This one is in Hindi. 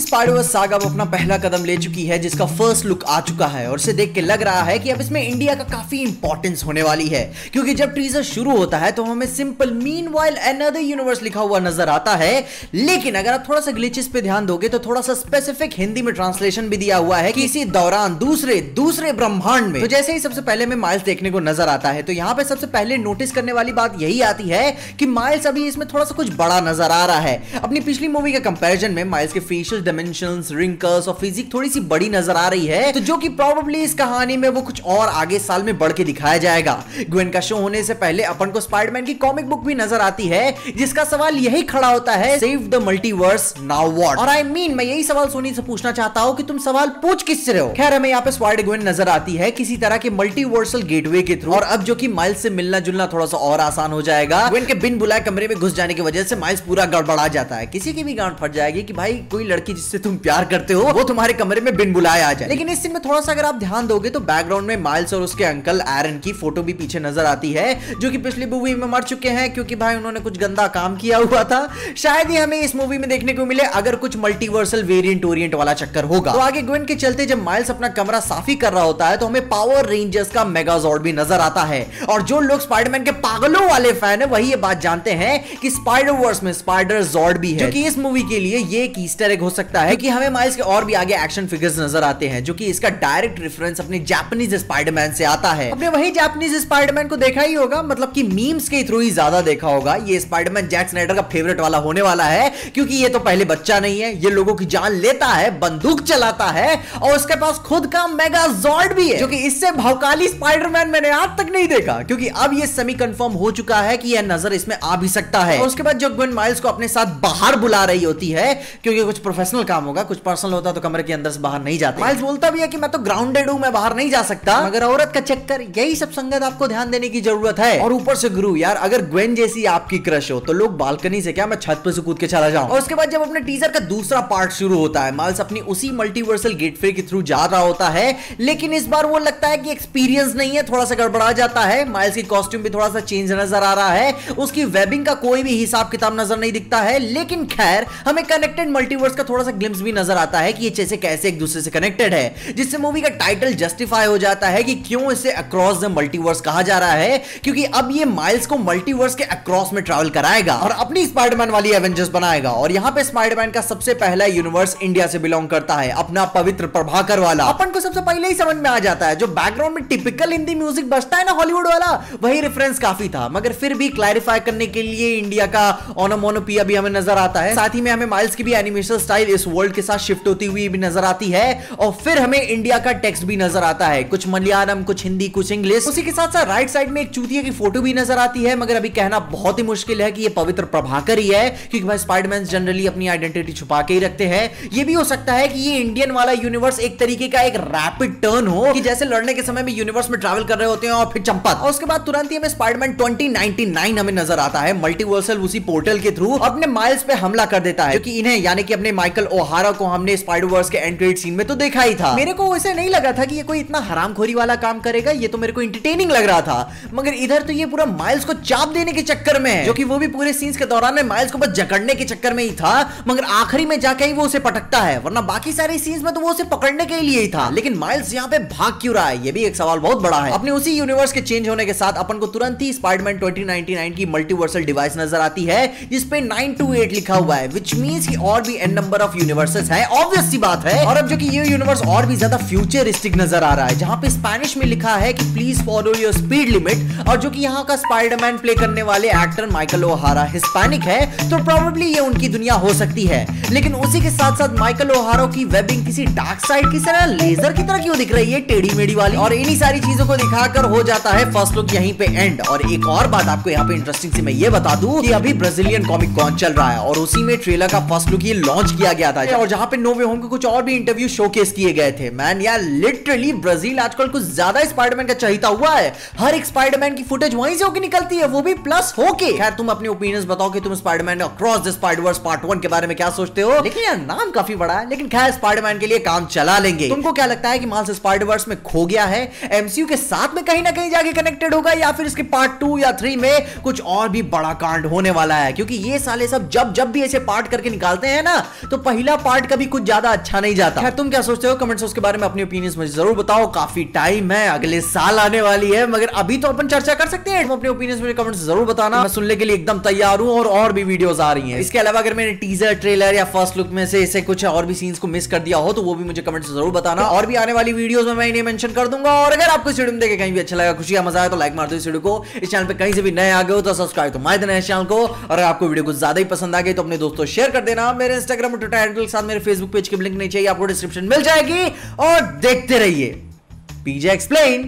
स्पाइडरवर्स सागा अब अपना पहला कदम ले चुकी है, जिसका फर्स्ट लुक आ चुका है और इसे देख के लग रहा है कि अब इसमें इंडिया का काफी इंपॉर्टेंस होने वाली है, क्योंकि जब टीजर शुरू होता है तो हमें सिंपल मीनवाइल अनदर यूनिवर्स लिखा हुआ नजर आता है। लेकिन अगर आप थोड़ा सा ग्लिचेस पे ध्यान दोगे तो थोड़ा सा स्पेसिफिक हिंदी में ट्रांसलेशन भी दिया हुआ है कि इसी दौरान दूसरे ब्रह्मांड में। तो जैसे ही सबसे पहले में माइल्स देखने को नजर आता है तो यहाँ पे सबसे पहले नोटिस करने वाली बात यही आती है कि माइल्स अभी इसमें थोड़ा सा कुछ बड़ा नजर आ रहा है। अपनी पिछली मूवी के कंपैरिजन में माइल्स के फेशियल डायमेंशंस, रिंकल्स और फिजिक थोड़ी सी बड़ी नजर आ रही है, तो जो कि प्रोबेबली इस कहानी में वो कुछ और आगे साल में बढ़ के दिखाया जाएगा। ग्वेन का शो होने से पहले अपन को स्पाइडरमैन की कॉमिक बुक भी नजर आती है, जिसका सवाल यही खड़ा होता है, save the multiverse now what. और मैं यही सवाल सोनी से पूछना चाहता हूं कि तुम सवाल पूछ किससे रहे हो। खैर, हमें यहाँ पे स्पाइडर ग्वेन नजर आती है किसी तरह के मल्टीवर्सल गेटवे के थ्रू, और अब जो कि माइल्स से मिलना जुलना थोड़ा सा और आसान हो जाएगा। ग्वेन के बिन बुलाए कमरे में घुस जाने की वजह से माइल्स पूरा गड़बड़ा जाता है। किसी की भी गांठ फट जाएगी कि भाई कोई लड़की जिससे तुम प्यार करते हो वो तुम्हारे कमरे में बिन बुलाए आ जाए। लेकिन इस सीन में थोड़ा सा अगर आप ध्यान दोगे तो बैकग्राउंड में माइल्स और उसके अंकल एरन की फोटो भी पीछे नजर आती है, जो कि पिछली मूवी में मर चुके हैं क्योंकि भाई उन्होंने कुछ गंदा काम किया हुआ था। शायद ही हमें इस मूवी में देखने को मिले अगर कुछ मल्टीवर्सल वेरिएंट ओरिएंट वाला चक्कर होगा। तो आगे ग्वेन के चलते जब माइल्स अपना कमरा साफी कर रहा होता है तो हमें पावर रेंजर्स का मेगाजॉर्ड भी नजर आता है। और जो लोग स्पाइडरमैन के पागलों वाले फैन है वही ये बात जानते हैं कि स्पाइडरवर्स में स्पाइडर जॉर्ड भी है, जो कि इस मूवी के लिए ये एक ईस्टर एग हो सकता है कि हमें माइल्स के और भी आगे एक्शन फिगर्स नजर आते हैं, जो कि इसका डायरेक्ट रेफरेंस अपने जापानीज स्पाइडरमैन से आता है। अपने वही जापानीज स्पाइडरमैन को देखा ही होगा, मतलब कि मीम्स के थ्रू ही ज्यादा देखा होगा। ये स्पाइडरमैन जैक स्नाइडर का फेवरेट वाला होने वाला है, क्योंकि ये तो पहले बच्चा नहीं है, ये लोगों की जान लेता है, बंदूक चलाता है और उसके पास खुद का मेगाजॉर्ड भी है, जो कि इससे भौकाली स्पाइडरमैन मैंने आज तक नहीं देखा। क्योंकि अब ये सेमी कंफर्म हो चुका है कि यह नजर इसमें आ भी सकता है। और उसके बाद जो ग्वेन माइल्स को अपने साथ बाहर बुला रही होती है, क्योंकि कुछ प्रोफेशनल काम होगा, कुछ पर्सनल होता तो कमरे के अंदर से बाहर नहीं जाता। माइल्स बोलता भी है कि मैं तो ग्राउंडेड हूं, मैं बाहर नहीं जा सकता, मगर औरत का चक्कर, यही सब संगत आपको ध्यान देने की जरूरत है। और ऊपर से गुरु यार, अगर ग्वेन जैसी आपकी क्रश हो तो लोग बालकनी से क्या, मैं छत पे से कूद के चला जाऊं। और उसके बाद जब अपने टीजर का दूसरा पार्ट शुरू होता है, माइल्स अपनी उसी मल्टीवर्सल गेटवे के थ्रू जा रहा होता है, लेकिन इस बार वो लगता है कि एक्सपीरियंस नहीं है, थोड़ा सा गड़बड़ा जाता है। माइल्स की कॉस्ट्यूम भी थोड़ा सा चेंज नजर आ रहा है, उसकी वेबिंग का कोई भी हिसाब किताब नजर नहीं दिखता है। लेकिन खैर, हमें कनेक्टेड मल्टीवर्स का थोड़ा सा ग्लिम्स भी नजर आता है कि ये जैसे कैसे एक दूसरे से कनेक्टेड है, जिससे मूवी का टाइटल जस्टिफाई हो जाता है कि क्यों इसे अक्रॉस द मल्टीवर्स कहा जा रहा है, क्योंकि अब ये माइल्स को मल्टीवर्स के अक्रॉस में ट्रैवल कराएगा और अपनी स्पाइडरमैन वाली एवेंजर्स बनाएगा। और यहां पे स्पाइडरमैन का सबसे पहला यूनिवर्स इंडिया से बिलोंग करता है, अपना पवित्र प्रभाकर वाला। अपन को सबसे पहले ही समझ में आ जाता है, जो बैकग्राउंड में टिपिकल हिंदी म्यूजिक बजता है ना हॉलीवुड वाला, वही रेफरेंस काफी था, मगर फिर भी क्लैरिफाई करने के लिए इंडिया का ओनोमोनोपिया भी हमें नजर आता है। साथ ही में हमें माइल्स की भी एनिमेशन स्टाइल इस वर्ल्ड के साथ शिफ्ट होती हुई भी नजर आती है। और फिर हमें इंडिया का टेक्स्ट भी नजर आता है, कुछ मलयालम, कुछ हिंदी, कुछ इंग्लिश। उसी के साथ साथ राइट साइड में एक चूतिया की फोटो भी नजर आती है, मगर अभी कहना बहुत ही मुश्किल है कि ये पवित्र प्रभाकर ही है, क्योंकि भाई स्पाइडरमैन जनरली अपनी आइडेंटिटी छुपा के ही रखते हैं। ये भी हो सकता है कि ये इंडियन वाला यूनिवर्स एक तरीके का एक रैपिड टर्न हो, कि जैसे लड़ने के समय में यूनिवर्स में ट्रैवल कर रहे होते हैं और फिर चंपत। और उसके बाद तुरंत ही हमें स्पाइडरमैन 2099 हमें नजर आता है, मल्टीवर्सल उसी पोर्टल के थ्रू अपने माइल्स पे हमला कर देता है, जो कि इन्हें यानी कि अपने माइकल ओहारा को हमने स्पाइडरवर्स के एंड क्रेडिट सीन में तो देखा ही था। मेरे को वैसे नहीं लगा था कि ये कोई इतना हरामखोरी वाला काम करेगा, ये तो मेरे को एंटरटेनिंग लग रहा था। मगर इधर तो ये पूरा माइल्स को चाप देने के चक्कर में है, जो कि वो भी पूरे सीन्स के दौरान में माइल्स को बस जकड़ने के चक्कर में ही था, मगर आखिरी में जाके ही वो उसे पटकता है, वरना बाकी सारे सीन्स में तो वो उसे पकड़ने के लिए ही था। लेकिन माइल्स यहाँ पे भाग क्यों रहा है, ये भी एक सवाल बहुत बड़ा है। अपने उसी यूनिवर्स के चेंज होने के साथ अपन को तुरंत ही स्पाइडरमैन 2099 की मल्टीवर्सल डिवाइस नजर आती है, जिसपे 928 लिखा हुआ है, व्हिच मींस कि और भी एन नंबर ऑफ यूनिवर्सेस है, ऑब्वियस सी बात है। और अब जो कि ये यूनिवर्स और भी ज्यादा फ्यूचरिस्टिक नजर आ रहा है, जहां पे स्पेनिश में लिखा है कि please follow your speed limit, और जो कि यहाँ का स्पाइडरमैन प्ले करने वाले एक्टर माइकल ओहारा हिस्पैनिक है, तो प्रोबेबली ये उनकी दुनिया हो सकती है। लेकिन उसी के साथ साथ माइकल ओहारा की वेबिंग किसी डार्क साइड की तरह, लेजर की तरह क्यों दिख रही है, टेढ़ी मेढ़ी वाली। और इन्हीं सारी चीजों को दिखाकर हो जाता है फर्स्ट लुक यहीं पे एंड। और एक और बात आपको यहाँ पे इंटरेस्टिंग सी मैं ये बता दूं कि अभी ब्राजीलियन कॉमिक कॉन चल रहा है और उसी में ट्रेलर का फर्स्ट लुक ये लॉन्च किया गया था, और जहां पे नो वे होम के कुछ और भी इंटरव्यू शोकेस किए गए थे। मैन यार लिटरली ब्राजील आजकल कुछ ज्यादा स्पाइडरमैन का चाहता हुआ है, हर एक स्पाइडरमैन की फुटेज वहीं से होके निकलती है, वो भी प्लस होके। खैर, तुम अपने ओपिनियंस बताओ कि तुम Spiderman across the Spider-Verse part 1 के बारे में क्या सोचते हो। लेकिन यार नाम काफी बड़ा है, लेकिन खैर स्पाइडरमैन के लिए काम चला लेंगे। तुमको क्या लगता है कि माइल्स स्पाइडरवर्स में खो गया है, एमसीयू के साथ में कहीं ना कहीं जाके कनेक्टेड होगा, या फिर इसके पार्ट 2 या 3 में कुछ और भी बड़ा कांड होने वाला है? क्योंकि ये साले सब जब भी ऐसे पार्ट करके निकालते हैं ना, तो पहला पार्ट कभी कुछ ज्यादा अच्छा नहीं जाता। खैर तुम क्या सोचते हो कमेंट्स उसके बारे में अपनी ओपिनियंस मुझे जरूर बताओ। काफी टाइम है, अगले साल आने वाली है, मगर अभी तो अपन चर्चा कर सकते हैं। तुम अपने ओपिनियंस मुझे कमेंट्स जरूर बताना, मैं सुनने के लिए एकदम तैयार हूं। और भी वीडियोस आ रही हैं। इसके अलावा अगर मैंने टीजर, ट्रेलर या फर्स्ट लुक में से इसे कुछ और भी सीन्स को मिस कर दिया हो तो वो भी मुझे कमेंट्स जरूर बताना। और भी आने वाली वीडियोस में मैं इन्हें मेंशन कर दूंगा। और अगर आपको इस वीडियो में देखे कहीं भी अच्छा लगा, खुशी या मजा आया तो लाइक मार दो इस वीडियो को। इस चैनल पे कहीं से भी नए आ गए हो तो सब्सक्राइब तो मार देना इस चैनल को। और अगर आपको वीडियो कुछ ज्यादा ही पसंद आ गई तो अपने दोस्तों शेयर कर देना। मेरे इंस्टाग्राम और ट्विटर हैंडल के साथ मेरे फेसबुक पेज की लिंक नहीं चाहिए, आपको डिस्क्रिप्शन मिल जाएगी। और देखते रहिए पीजे एक्सप्लेन।